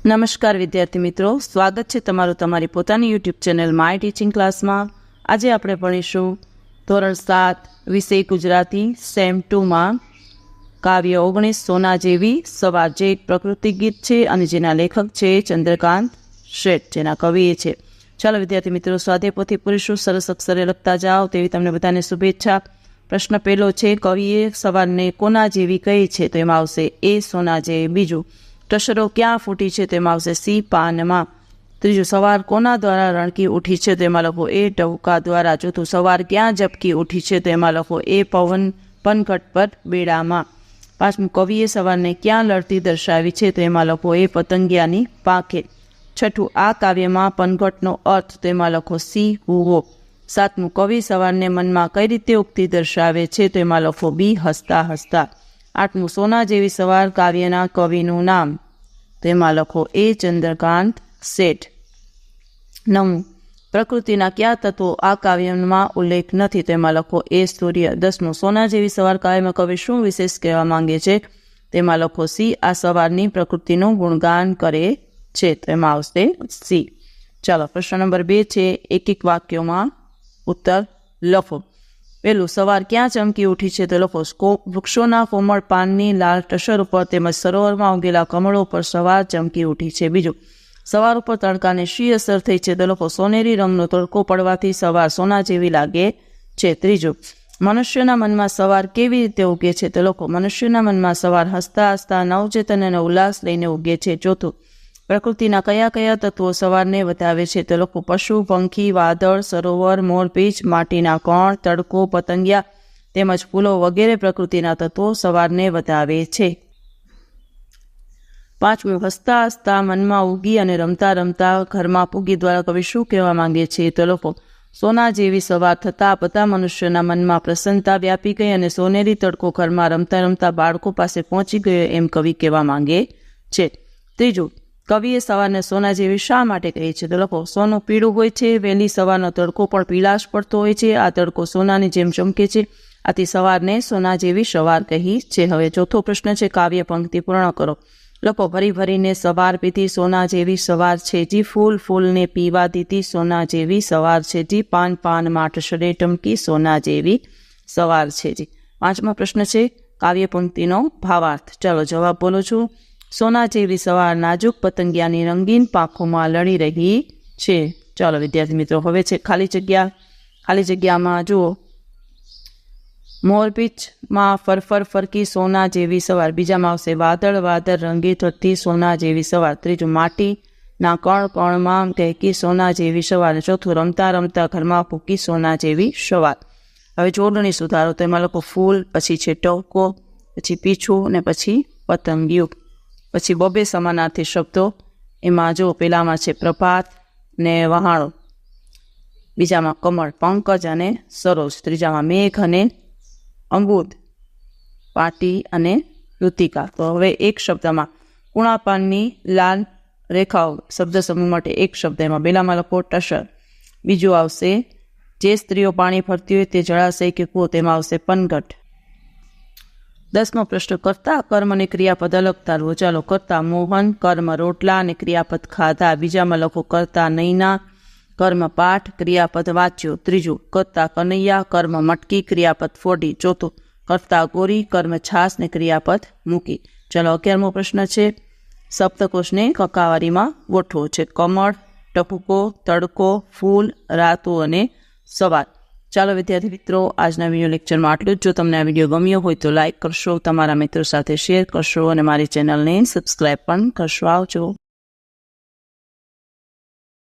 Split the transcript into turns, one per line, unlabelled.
નમસ્કાર વિદ્યાર્થી મિત્રો, સ્વાગત છે તમારું તમારી પોતાની યુટ્યુબ ચેનલ માય ટીચિંગ ક્લાસમાં। આજે આપણે ભણીશું ધોરણ 7 વિષય ગુજરાતી સેમ 2માં કાવ્ય 19 સોના જેવી સવાર, જે એક પ્રકૃતિ ગીત છે અને જેના લેખક છે ચંદ્રકાંત શેઠ, જેના કવિ છે। ચાલો વિદ્યાર્થી મિત્રો, સ્વાધ્યાય પોથી પૂરીશું, સરસ અક્ષરે લખતા જાઓ તેવી તમને બધાને શુભેચ્છા। પ્રશ્ન પહેલો છે, કવિએ સવારને કોના જેવી કહી છે? તો એમાં આવશે એ સોના જેવી। બીજું, ટસરો ક્યાં ફૂટી છે? તેમાં આવશે સી પાનમાં। ત્રીજું, સવાર કોના દ્વારા રણકી ઉઠી છે? તેમાં લખો એ ટહુકા દ્વારા। ચોથું, સવાર ક્યાં ઝબકી ઉઠી છે? તેમાં લખો એ પવન પનઘટ પર બેડામાં। પાંચમું, કવિએ સવારને ક્યાં લડતી દર્શાવી છે? તેમાં લખો એ પતંગિયાની પાંખે। છઠ્ઠું, આ કાવ્યમાં પનઘટનો અર્થ? તેમાં લખો સી હુવો। સાતમું, કવિ સવારને મનમાં કઈ રીતે ઉક્તિ દર્શાવે છે? તેમાં લખો બી હસતા હસતા। આઠમું, સોના જેવી સવાર કાવ્યના કવિનું નામ? તેમાં લખો એ ચંદ્રકાંત શેઠ। નવમું, પ્રકૃતિના કયા તત્વો આ કાવ્યમાં ઉલ્લેખ નથી? તેમાં લખો એ સૂર્ય। 10મું, સોના જેવી સવાર કાવ્યમાં કવિ શું વિશેષ કહેવા માંગે છે? તેમાં લખો સી આ સવારની પ્રકૃતિનું ગુણગાન કરે છે। તેમાં આવશે સી। ચાલો, પ્રશ્ન નંબર 2 છે, એક એક વાક્યોમાં ઉત્તર લખો। પહેલું, સવાર ક્યાં ચમકી ઉઠી છે? તો લખો વૃક્ષોના કોમળ પાનની લાલ ટસર ઉપર તેમજ સરોવરમાં ઉગેલા કમળો પર સવાર ચમકી ઉઠી છે। બીજું, સવાર ઉપર તડકાને શી અસર થઈ છે? તો લખો સોનેરી રંગનો તડકો પડવાથી સવાર સોના જેવી લાગે છે। ત્રીજું, મનુષ્યના મનમાં સવાર કેવી રીતે ઉગે છે? તો લખો મનુષ્યના મનમાં સવાર હસતા હસતા નવચેતન અને ઉલ્લાસ લઈને ઉગે છે। ચોથું, પ્રકૃતિના કયા કયા તત્વો સવારને વધાવે છે? તો લખો પશુ, પંખી, વાદળ, સરોવર, મોરપીંછ, માટીના કણ, તડકો, પતંગિયા તેમજ ફૂલો વગેરે પ્રકૃતિના તત્વો સવારને વધાવે છે। પાંચમું, હસતા હસતા મનમાં ઉગી અને રમતા રમતા ઘરમાં પૂગી દ્વારા કવિ શું કહેવા માંગે છે? તો લખો સોના જેવી સવાર થતાં બધા મનુષ્યના મનમાં પ્રસન્નતા વ્યાપી ગઈ અને સોનેરી તડકો ઘરમાં રમતા રમતા બાળકો પાસે પહોંચી ગયો, એમ કવિ કહેવા માંગે છે। ત્રીજું, કવિએ સવારને સોના જેવી શા માટે કહી છે? તો લખો સોનું પીળું હોય છે, વહેલી સવારનો તડકો પણ પીળાશ પડતો હોય છે, આ તડકો સોનાની જેમ ચમકે છે, આથી સવારને સોના જેવી સવાર કહી છે। હવે ચોથો પ્રશ્ન છે, કાવ્ય પંક્તિ પૂર્ણ કરો। લખો ભરી ભરીને સવાર પીધી સોના જેવી સવાર છે જી, ફૂલ ફૂલને પીવા દીધી સોના જેવી સવાર છે જી, પાન પાનમાં ટસરે ટમકી સોના જેવી સવાર છે જી। પાંચમા પ્રશ્ન છે, કાવ્ય પંક્તિનો ભાવાર્થ। ચાલો જવાબ બોલો છું। સોના જેવી સવાર નાજુક પતંગિયાની રંગીન પાંખોમાં લડી રહી છે। ચાલો વિદ્યાર્થી મિત્રો, હવે છે ખાલી જગ્યા। ખાલી જગ્યામાં જુઓ, મોરપીંછમાં ફરફર ફરકી સોના જેવી સવાર। બીજામાં આવશે વાદળ વાદળ રંગી થતી સોના જેવી સવાર। ત્રીજું, માટીના કણ કણમાં કહેકી સોના જેવી સવાર। ચોથું, રમતા રમતા ઘરમાં ફૂકી સોના જેવી સવાર। હવે જોડણી સુધારો, તો એમાં લોકો ફૂલ, પછી છે ટહુકો, પછી પીછું અને પછી પતંગિયું, પછી બબે સમાનાર્થી શબ્દો। એમાં જો પેલામાં છે પ્રભાત ને વહાણો, બીજામાં કમળ, પંકજ અને સરોજ, ત્રીજામાં મેઘ અને અંગૂઠ, પાટી અને ઋતિકા। તો હવે એક શબ્દમાં કુણાપાનની લાલ રેખાઓ શબ્દ સમૂહ માટે એક શબ્દ, એમાં પેલામાં લખો ટસર। બીજું આવશે જે સ્ત્રીઓ પાણી ભરતી હોય તે જળાશય કે કૂવો, તેમાં આવશે પનઘટ। 10મો પ્રશ્ન, કર્તા કર્મ અને ક્રિયાપદ અલગ તારવો। ચાલો, કર્તા મોહન, કર્મ રોટલા અને ક્રિયાપદ ખાધા। બીજામાં લખો કર્તા નૈના, કર્મ પાઠ, ક્રિયાપદ વાંચ્યો। ત્રીજું, કર્તા કનૈયા, કર્મ મટકી, ક્રિયાપદ ફોડી। ચોથું, કર્તા ગોરી, કર્મ છાસ ને ક્રિયાપદ મૂકી। ચાલો 11મો પ્રશ્ન છે, સપ્તકોશને કકાવારીમાં ગોઠવો છે। કમળ, ટપુકો, તડકો, ફૂલ, રાતો અને સવાર। ચાલો વિદ્યાર્થી મિત્રો, આજના વિડીયો લેક્ચરમાં આટલું જ। જો તમને આ વિડીયો ગમ્યો હોય તો લાઇક કરશો, તમારા મિત્રો સાથે શેર કરશો અને મારી ચેનલને સબસ્ક્રાઈબ પણ કરશો। આવજો।